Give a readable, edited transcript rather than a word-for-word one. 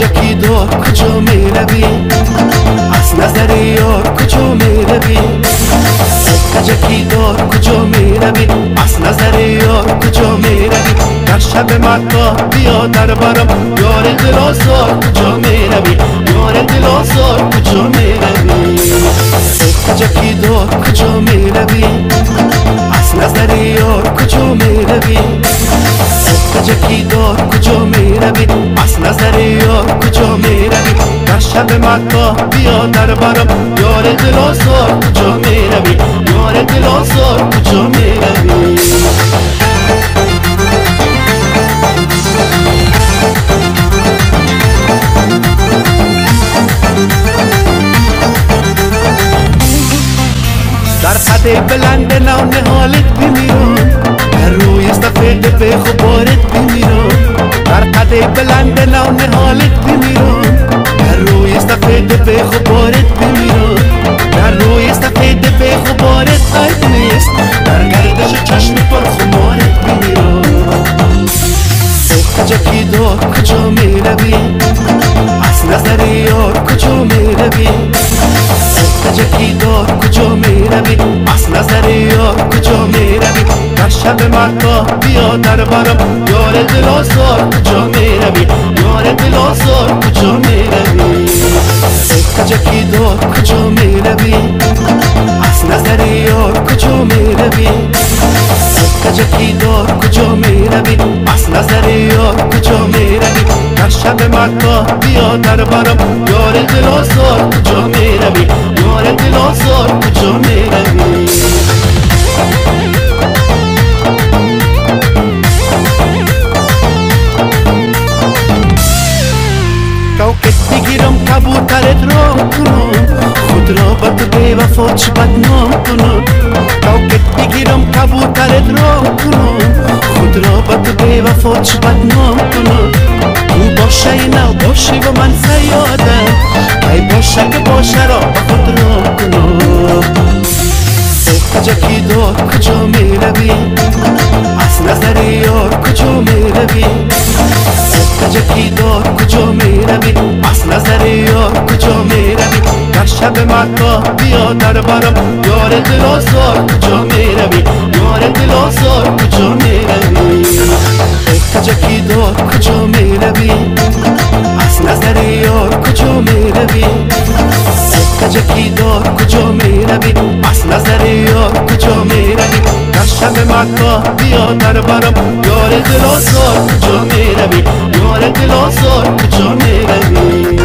کجکی دار کجا میروی از نظر یار کجا میروی کجکی دار کجا میروی از نظر یار کجا میروی در شب مکا بیا در برم یار دل آزار کجا میروی یار دل آزار کجا میروی کجکی دار کجا میروی از نظر یار کجا میروی کجکی دار کجا میروی از نظر یار کجا میروی در شب مکا بیا در برم یار دل آزار کجا میروی یار دل آزار کجا میروی در قده بلند نهالت بمیرم در روی سفید به خبارت بمیرم در قده بلند نهالت بمیرم در روی سفید به خبارت بمیرم در روی سفید به خبارت قید نیست در گردش چشم پر خمارت بمیرم کجکی دار کجا میروی از نظر یار کجا میروی کجکی دار کجا میروی از نظر یار کجا میروی در شب مکا بیا در برم یار دل آزار کجا میروی یار دل آزار کجا میروی کجکی دار کجا میروی از نظر یار کجا میروی کجکی دار کجا میروی از نظر یار کجا میروی در شب مکا بیا در برم یار دل آزار کجا میروی یار دل آزار کجا میروی کوکت بگیرم کبوترت را کنم خود را با تو بی وفا چه بدنام کنم کوکت بگیرم کبوترت را کنم خود را با تو بی وفا چه بدنام کنم تو باشه نه باشی و من سیادم ای باشه که باشه را با خود را کنم کجکی دار کجا میروی از نظر یار کجا میروی کجکی دار کجا میروی از نظر یار کجا میروی در شب مکا بیا در برم یار دل آزار کجا میروی یار دل آزار کجا میروی کجکی دار کجا میروی از نظر یار کجا میروی کجکی دار کجا میروی از نظر یار کجا میروی در شب مکا بیا در برم یار دل آزار کجا میروی یار دل آزار کجا میروی